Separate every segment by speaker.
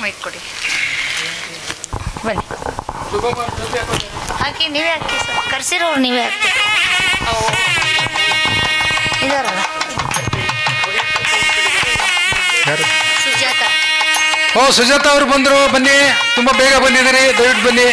Speaker 1: Mic ಕೊಡಿ, ಬನ್ನಿ ಹಾಕಿ. ನೀವೇ ಹಾಕಿ ಸರ್, ಕರ್ಸಿರೋರು ನೀವೇ ಹಾಕಿ. ಇದಾರಲ್ಲ ಸುಜಾತ.
Speaker 2: ಸುಜಾತ ಅವರು ಬಂದರು, ಬನ್ನಿ. ತುಂಬ ಬೇಗ ಬಂದಿದ್ದೀರಿ, ದಯವಿಟ್ಟು ಬನ್ನಿ.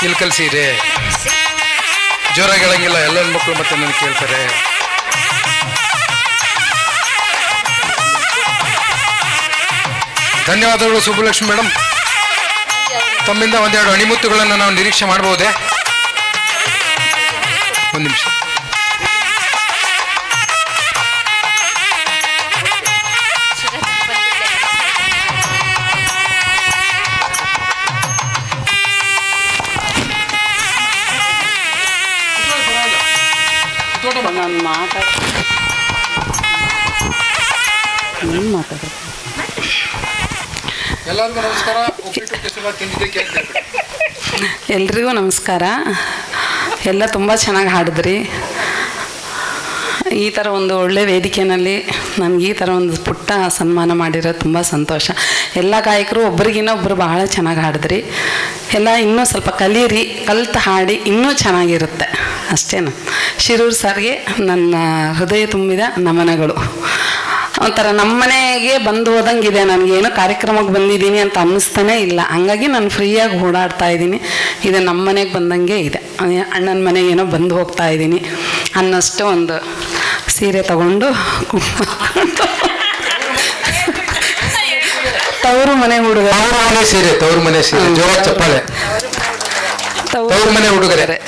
Speaker 2: ಇಲ್ಲಿ ಕಲಿಸಿರಿ, ಜೋರಾಗಿ ಹೇಳಂಗಿಲ್ಲ, ಎಲ್ಲ ಮಕ್ಕಳು ಮತ್ತೆ ನನಗೆ ಕೇಳ್ತಾರೆ. ಧನ್ಯವಾದಗಳು ಸುಬ್ಬಲಕ್ಷ್ಮಿ ಮೇಡಮ್. ತಮ್ಮಿಂದ ಒಂದೆರಡು ಅಣಿಮುತ್ತುಗಳನ್ನು ನಾವು ನಿರೀಕ್ಷೆ ಮಾಡಬಹುದೇ? ಒಂದು ನಿಮಿಷ. ಎಲ್ಲರಿಗೂ ನಮಸ್ಕಾರ.
Speaker 3: ಎಲ್ರಿಗೂ ನಮಸ್ಕಾರ. ಎಲ್ಲ ತುಂಬ ಚೆನ್ನಾಗಿ ಹಾಡಿದ್ರಿ. ಈ ಥರ ಒಂದು ಒಳ್ಳೆ ವೇದಿಕೆಯಲ್ಲಿ ನನಗೆ ಈ ಥರ ಒಂದು ಪುಟ್ಟ ಸನ್ಮಾನ ಮಾಡಿರೋದು ತುಂಬ ಸಂತೋಷ. ಎಲ್ಲ ಗಾಯಕರು ಒಬ್ರಿಗಿನ್ನ ಒಬ್ಬರು ಬಹಳ ಚೆನ್ನಾಗಿ ಹಾಡಿದ್ರಿ. ಎಲ್ಲ ಇನ್ನೂ ಸ್ವಲ್ಪ ಕಲೀರಿ, ಕಲ್ತು ಹಾಡಿ ಇನ್ನೂ ಚೆನ್ನಾಗಿರುತ್ತೆ ಅಷ್ಟೇನು. ಶಿರೂರು ಸರ್ಗೆ ನನ್ನ ಹೃದಯ ತುಂಬಿದ ನಮನಗಳು. ಒಂಥರ ನಮ್ಮನೆಗೆ ಬಂದು ಹೋದಂಗಿದೆ. ನನಗೇನೋ ಕಾರ್ಯಕ್ರಮಕ್ಕೆ ಬಂದಿದ್ದೀನಿ ಅಂತ ಅನ್ನಿಸ್ತಾನೇ ಇಲ್ಲ. ಹಂಗಾಗಿ ನಾನು ಫ್ರೀಯಾಗಿ ಓಡಾಡ್ತಾ ಇದ್ದೀನಿ. ಇದು ನಮ್ಮ ಮನೆಗೆ ಬಂದಂಗೆ ಇದೆ. ಅಣ್ಣನ ಮನೆಗೇನೋ ಬಂದು ಹೋಗ್ತಾ ಇದ್ದೀನಿ ಅನ್ನೋಷ್ಟು ಒಂದು ಸೀರೆ ತಗೊಂಡು ತವರು ಮನೆ ಹುಡುಗ
Speaker 2: ಸೀರೆ, ತವರು ಮನೆ ಸೀರೆ, ಜೋರ ಚಪ್ಪಾಳೆ. ತವರು ಮನೆ ಹುಡುಗರೆ.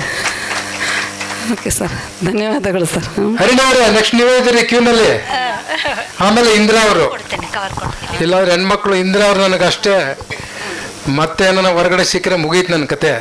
Speaker 3: ಓಕೆ ಸರ್, ಧನ್ಯವಾದಗಳು ಸರ್.
Speaker 2: ಹರಿಣವ್ರೆ, ನೆಕ್ಸ್ಟ್ ನೀವೇ ಇದ್ದೀರಿ ಕ್ಯೂನಲ್ಲಿ. ಆಮೇಲೆ ಇಂದಿರಾ ಅವರು. ಇಲ್ಲಾಂದ್ರೆ ಹೆಣ್ಮಕ್ಳು ಇಂದಿರಾ ಅವ್ರು ನನಗಷ್ಟೇ. ಮತ್ತೆ ನನ್ನ ಹೊರಗಡೆ ಸಿಕ್ಕರೆ ಮುಗೀತು ನನ್ನ ಕತೆ.